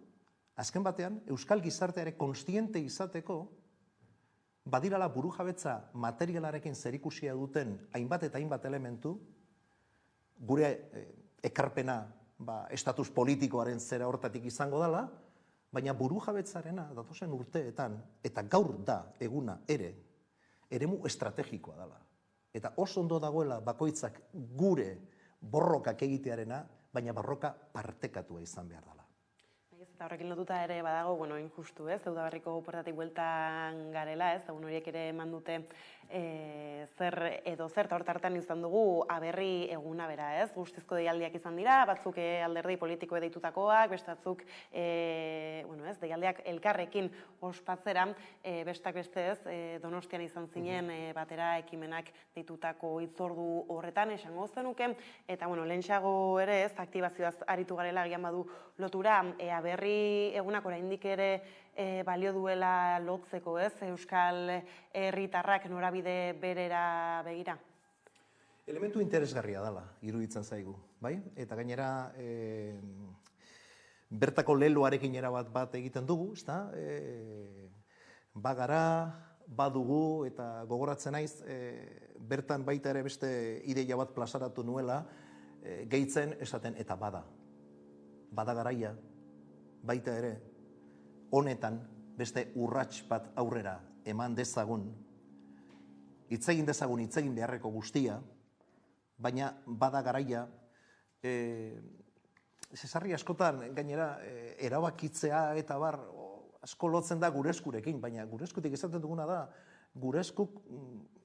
azken batean Euskal Gizarteare konstiente izateko badirala burujabetza materialarekin zerikusia duten hainbat eta hainbat elementu, gure ekarpena estatus politikoaren zera hortatik izango dela, baina burujabetzarena datozen urteetan, eta gaur da eguna ere, eremu estrategikoa dela. Eta oso ondo dagoela bakoitzak gure borrokak egitearena, baina borroka partekatua izan behar dela. eta horrekin lotuta ere badago, bueno, injustu, ez, Udaberriko portatik bueltan garela, ez, eta horiek ere eman dute zer edo zer, eta hortartan izan dugu aberri eguna bera, ez, guztizko deialdiak izan dira, batzuk alderdi politiko deitutakoak, bestatzuk, bueno, ez, deialdiak elkarrekin ospatzera, bestak beste ez, Donostian izan zinen batera ekimenak deitutako hitzordu horretan, esango zenuke, eta, bueno, lehentxeago ere ez, aktibazioaz aritu garela agian badu lotura, aberri egunak oraindik ere balio duela lotzeko, ez, Euskal Herritarrak norabide berera begira? Elementu interesgarria dela, iruditzen zaigu, bai? Eta gainera, bertako leloarekin erabat bat egiten dugu, ezta? Bagara, badugu, eta gogoratzen naiz, bertan baita ere beste ideia bat plazaratu nuela, gehitzen esaten eta bada garaia, baita ere, honetan beste urrats bat aurrera eman dezagun, hitz egin dezagun hitz egin beharreko guztia, baina bada garaia, Zesarri askotan gainera erabakitzea eta bar asko lotzen da gure eskurekin, baina gure eskutik esaten duguna da, gure eskuk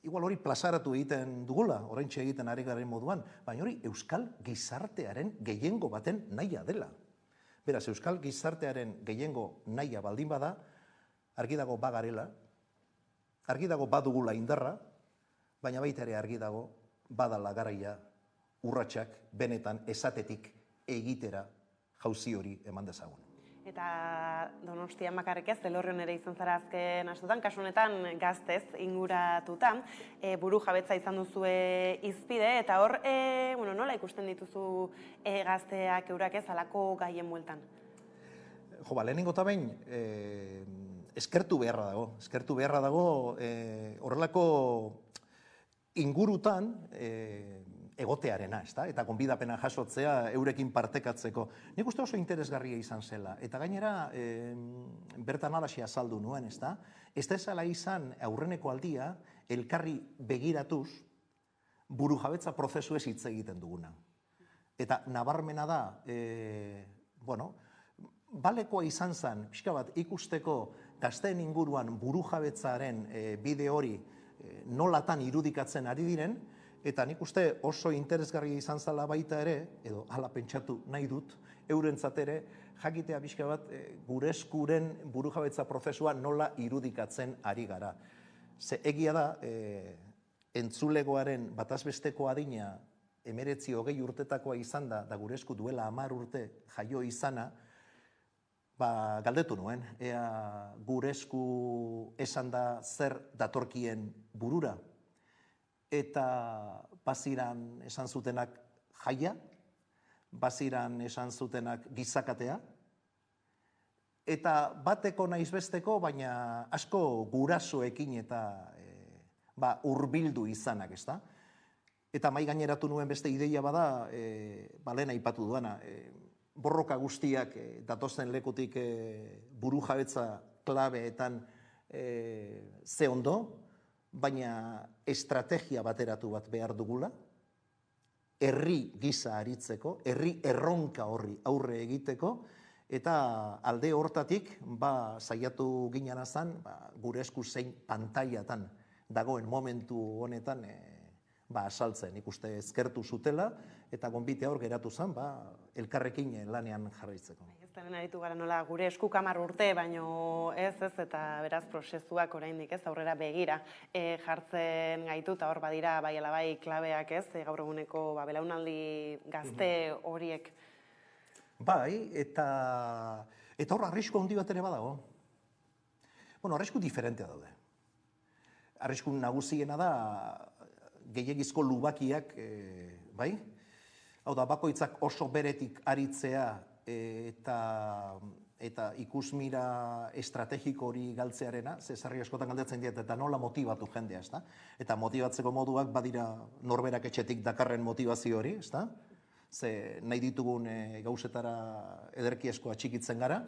igual hori plazaratu egiten dugula, oraintxe egiten ari garen moduan, baina hori euskal gizartearen gehiengo baten nahia dela. Beraz, euskal gizartearen gehiengo nahia baldin bada, argi dago bagarela, argi dago badugula indarra, baina baita ere argi dago badala garaia urratsak benetan esatetik egitera jauzi hori eman dezagun. Eta Donostian bakarrik ez, Elorrion ere izan zara azken askotan, kasu honetan gaztez inguratuta, buru jabetza izan duzue izpide, eta hor, nola ikusten dituzu gazteak eurak ez alako gaien bueltan? Jo, lehenengo eta behin, eskertu beharra dago, horrelako ingurutan egotearena, eta gonbidapena jasotzea eurekin partekatzeko. Nik uste oso interesgarria izan zela, eta gainera bertan alaxia azaldu nuen, ez ezala izan aurreneko aldia elkarri begiratuz burujabetza prozesu ez hitz egiten duguna. Eta nabarmena da, balekoa izan zen, pixka bat ikusteko gazteen inguruan burujabetzaren bide hori nolatan irudikatzen ari diren, eta nik uste oso interesgarria izan zala baita ere, edo hala pentsatu nahi dut, eurentzat ere, jakitea pixka bat gure eskuren burujabetza prozesua nola irudikatzen ari gara. Ze egia da, entzulegoaren batazbesteko adina 19-20 urtetakoa izan da gure esku duela 10 urte jaio izana, galdetu nuen, ea gure esku esan da zer datorkien burura, eta baziran esan zutenak jaia, baziran esan zutenak gizakatea, eta bateko naiz besteko, baina asko gurasoekin eta hurbildu izanak, ezta? Eta mai gaineratu nuen beste ideia bada, lehen aipatu duana, borroka guztiak datozen lekutik burujabetza klabeetan ze ondo, baina estrategia bateratu bat behar dugula, herri gisa aritzeko, herri erronka horri aurre egiteko, eta alde hortatik saiatu ginen azan, gure esku zein pantailatan dagoen momentu honetan asaltzen, ikuste ezkertu zutela, eta gonbitea hor geratu zen, elkarrekin lanean jarraitzeko. Ez denen aritu gara nola gure esku 10 urte, baino ez, eta beraz prozesuak oraindik ez, aurrera begira jartzen gaitu, eta hor badira bai ala bai klabeak ez, gaur eguneko belaunaldi gazte horiek. Bai, eta hor arrisku handi bat ere badago. Arrisku diferentea daude. Arrisku nagusiena da gehiagizko lubakiak, bai? Hau da, bakoitzak oso beretik aritzea eta ikusmira estrategiko hori galtzearena, Zesarri askotan galdetzen diet, eta nola motibatu jendea, ezta? Eta motibatzeko moduak badira norberak etxetik dakarren motivazio hori, ezta? Ze nahi ditugun gauzetara ederki asko atxikitzen gara,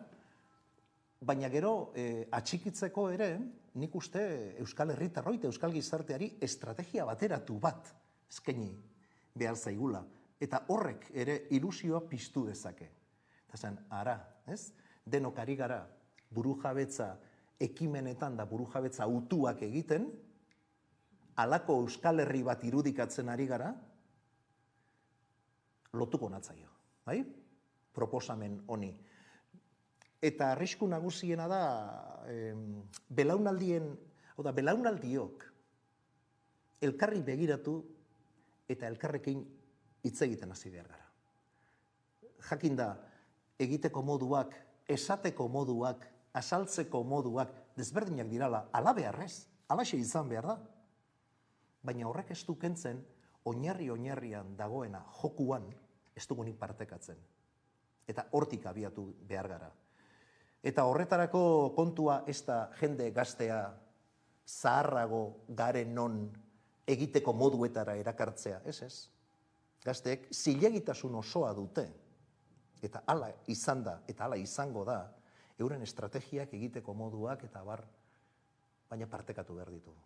baina gero atxikitzeko ere, nik uste Euskal Herritarroi eta Euskal Gizarteari estrategia bateratu bat eskaini behar zaigula. Eta horrek ere ilusioa piztu dezake. Eta zen, ara, ez? denok ari gara burujabetza ekimenetan da burujabetza utuak egiten, halako Euskal Herri bat irudikatzen ari gara, lotuko natzaio, bai? Proposamen honi. Eta arrisku nagusiena da, belaunaldiok elkarri begiratu eta elkarrekin hitz egiten hasi behar gara. Jakinda, egiteko moduak, esateko moduak, asaltzeko moduak desberdinak dirala, ala beharrez, alaxe izan behar da. Baina horrek ez du kentzen, oinarrian dagoena jokuan ez dugunik partekatzen. Eta hortik abiatu behar gara. Eta horretarako kontua ez da jende gaztea zaharrago garen non egiteko moduetara erakartzea, ez? Gazteek zilegitasun osoa dute. Eta hala izan da, eta hala izango da, euren estrategiak egiteko moduak eta bar, baina partekatu behar ditugu.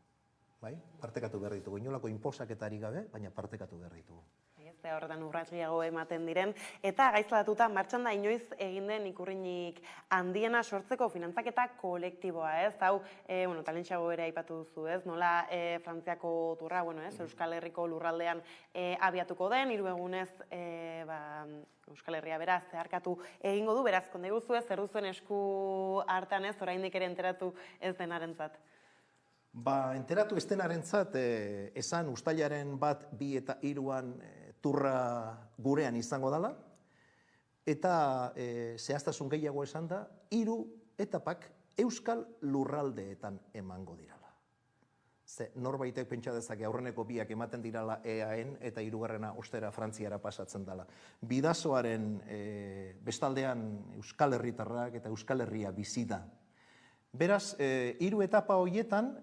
Bai? Partekatu behar ditugu. Inolako inposaketari gabe, baina partekatu behar ditugu. Ez horretan urratsgehiago ematen diren. Eta gaizlatuta martxan da inoiz egin den ikurrinik handiena sortzeko finantzaketa kolektiboa, ez? Hau, talentxago ere aipatu duzu, ez? Nola Frantziako turra, Euskal Herriko lurraldean abiatuko den, 3 egunez Euskal Herria beraz zeharkatu egingo du, beraz, konde guzu ez, zer duzuen esku hartan ez, oraindik ere enteratu ez denarentzat. Enteratu ez denarentzat, esan uztailaren 1, 2 eta 3 turra gurean izango dela, eta zehaztasun gehiago esan da, 3 etapak Euskal lurraldeetan emango dirala. Ze norbaitek pentsa dezake aurreneko 2 ematen dirala EAN eta 3. ostera Frantziara pasatzen dela. Bidasoaren bestaldean Euskal Herritarrak eta Euskal Herria bizi da. Beraz, 3 etapa horietan,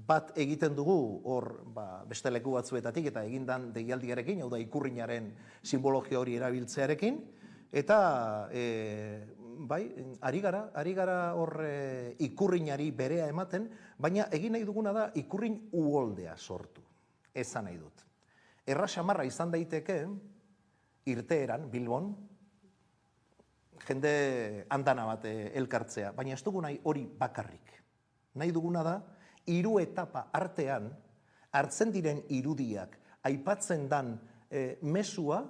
bat egiten dugu hor beste leku batzuetatik eta egindan deialdiarekin, hau da ikurrinaren simbologia hori erabiltzearekin, eta ari gara hor ikurrinari berea ematen, baina egin nahi duguna da ikurrin uholdea sortu, esan nahi dut. Erra xamarra izan daiteke, irteeran, Bilbon, jende andana bat elkartzea, baina ez dugu nahi hori bakarrik. Nahi duguna da, 3 etapa artean, hartzen diren irudiak, aipatzen dan mesua,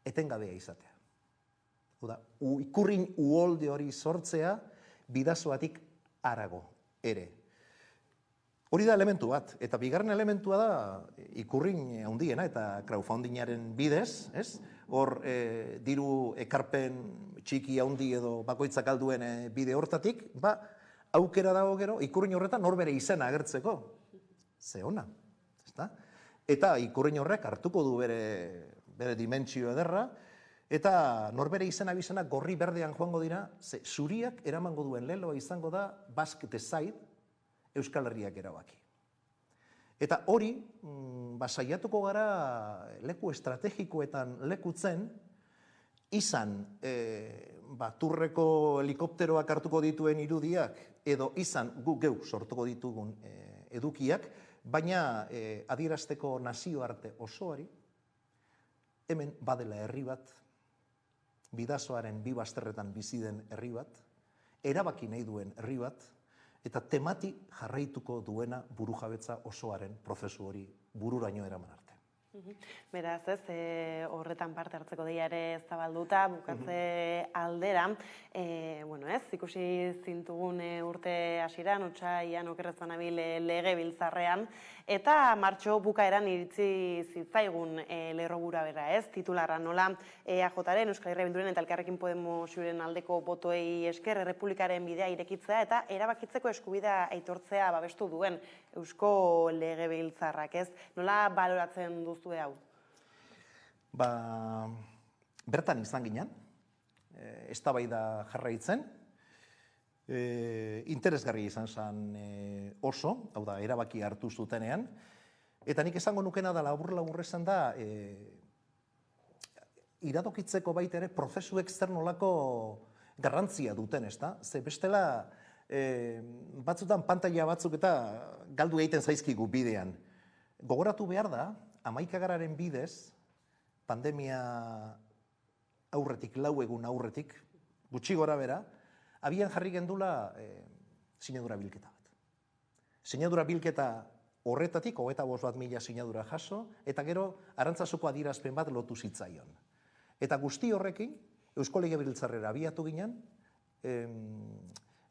etengabea izatea. Ikurrin uholde hori sortzea, bidasoatik harago ere. Hori da elementu bat, eta bigarren elementua da ikurrin handiena eta crowdfundingaren bidez, ez? Hor diru ekarpen txiki handi edo bakoitzak alduen bide hortatik, aukera dago gero ikurrin horretan norbere izena agertzeko. Ze ona, ezta? Eta ikurrin horrek hartuko du bere dimentsio ederra, eta norbere izena bizena gorri berdean joango dira, ze zuriak eramango duen leloa izango da Basque Decide, Euskal Herriak erabaki. Eta hori, saiatuko gara leku estrategikoetan lekutzen, izan turreko helikopteroak hartuko dituen irudiak, edo izan gu geu sortuko ditugun edukiak, baina adierazteko nazioarte osoari, hemen badela herri bat, bidasoaren 2 bazterretan bizi den herri bat, erabaki nahi duen herri bat, eta temati jarraituko duena burujabetza osoaren prozesu hori bururaino eraman arte. Beraz, ez, horretan parte hartzeko deia ere zabalduta, bukatze aldera, ez, ikusi zintugun urte hasieran, otsaian okerrezan abil lege biltzarrean, eta martxo bukaeran iritzi zitzaigun lerro gura bera, ez, titularra nola EAJaren, Euskal Herria Bilduren eta Elkarrekin Podemosen aldeko botoei esker errepublikaren bidea irekitzea eta erabakitzeko eskubidea aitortzea babestu duen Eusko Lege Biltzarrak, ez, nola baloratzen duzu hau? Bertan izan ginen, eztabaida jarraitzen, interesgarri izan zen oso, hau da, erabaki hartu zutenean, eta nik esango nukena da labur esan da, iradokitzeko baita ere prozesuek zer nolako garrantzia duten, ez da? Ze bestela, batzutan pantaila batzuk eta galdu egiten zaizkigu bidean. Gogoratu behar da, 11 bidez, pandemia aurretik, 4 egun aurretik, gutxi gora bera, abian jarri gendula sinadura bilketa bat. Sinadura bilketa horretatik, 25.000 sinadura jaso, eta gero Arantzazuko adierazpen bat lotu zitzaion. Eta guzti horrekin, Eusko Legebiltzarrera abiatu ginen,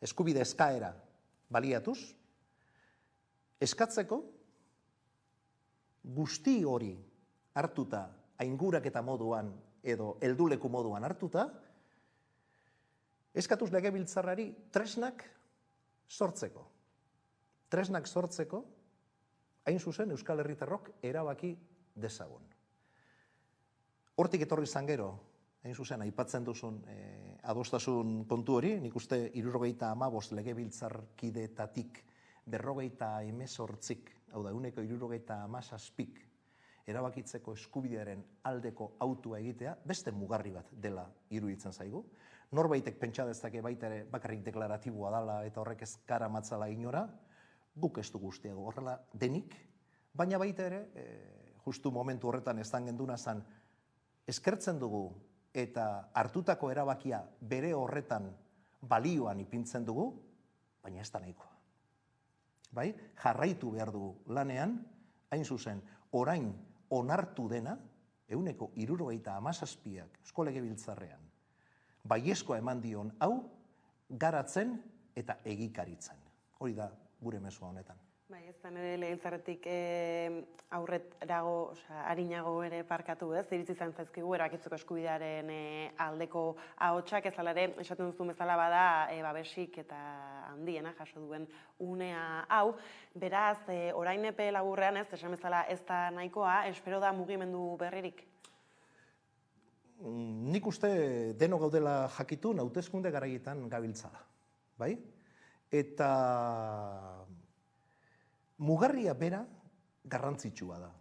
eskubide eskaera baliatuz, eskatzeko guzti hori hartuta, ainguraketa moduan edo helduleku moduan hartuta, eskatuz Legebiltzarrari tresnak sortzeko. Tresnak sortzeko, hain zuzen Euskal Herritarrok erabaki dezagun. Hortik etorri izan gero, hain zuzen, aipatzen duzun adostasun kontu hori, nik uste 75 legebiltzarkidetatik 58, hau da, 177 erabakitzeko eskubidearen aldeko autua egitea, beste mugarri bat dela iruditzen zaigu. Norbaitek pentsa dezake baita ere bakarrik deklaratiboa dela eta horrek ez karamatzala inora, guk ez du guztiago horrela denik, baina baita ere, justu momentu horretan ez genduna zan, eskertzen dugu eta hartutako erabakia bere horretan balioan ipintzen dugu, baina ez da nahikoa. Bai? Jarraitu behar dugu lanean, hain zuzen, orain onartu dena, 177ak Eusko Legebiltzarrean, baiezkoa eman dion hau, garatzen eta egikaritzen. Hori da gure mezua honetan. Bai, ez da nire legebiltzarretik aurrerago, arinago ere parkatu, ez? Iritsi izan zaizkigu erabakitzeko eskubidearen aldeko ahotsak, ez ere, esaten duzu bezala bada, babesik eta handiena jaso duen unea hau. Beraz, orain epe laburrean, ez, esan bezala ez da nahikoa, espero da mugimendu berririk? Nik uste deno gaudela jakitun hauteskunde garaietan gabiltzala, bai? Eta mugarria bera garrantzitsua da.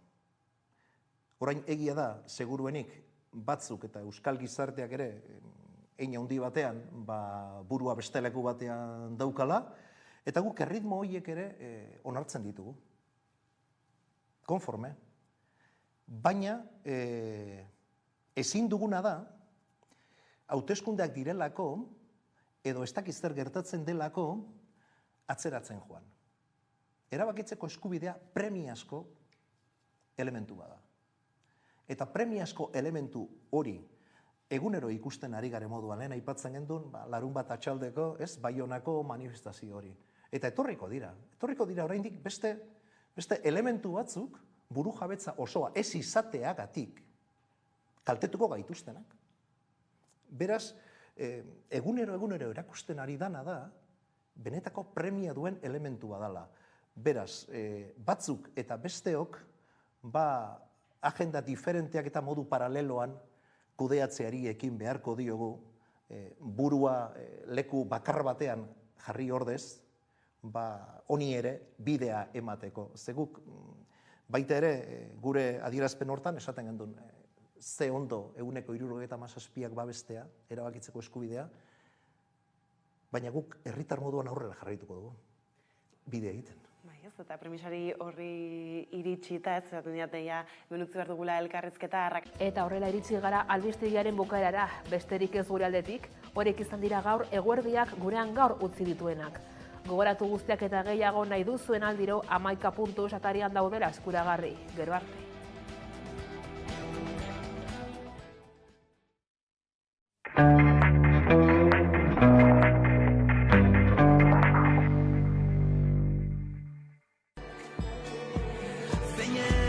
Orain egia da, seguruenik batzuk eta euskal gizarteak ere, hein handi batean, burua beste leku batean daukala, eta guk erritmo horiek ere onartzen ditugu. Konforme. Baina, ezin duguna da, hauteskundeak direlako, edo ez dakiz zer gertatzen delako, atzeratzen joan. Erabakitzeko eskubidea premiazko elementu bada. Eta premiazko elementu hori egunero ikusten ari gare moduan, lehen aipatzen gendun, larun bat atxaldeko, ez, Baionako manifestazio hori. Eta etorriko dira oraindik beste elementu batzuk buru jabetza osoa ez izateagatik kaltetuko gaituztenak. Beraz, egunero erakusten ari dana da, benetako premia duen elementu badala. Beraz, batzuk eta besteok, agenda diferenteak eta modu paraleloan kudeatzeari ekin beharko diogu, burua leku bakar batean jarri ordez, honi ere bidea emateko. Zeguk, baita ere, gure adierazpen hortan, esaten gendun, ze ondo 177ak babestea, erabakitzeko eskubidea, baina guk herritar moduan aurrera jarraituko dugu, bide egiten. Bai, ez, eta premisari horri iritsi eta ez, zaten diateia, benutzi behar dugula elkarrizketa harrak. Eta horrela iritsi gara albistegiaren bukaerara, besterik ez gure aldetik, horiek izan dira gaur eguerdiak gurean gaur utzi dituenak. Gogoratu guztiak eta gehiago nahi duzuen aldiro 11 puntu atarian daudela eskuragarri. Gero arte. Zeinen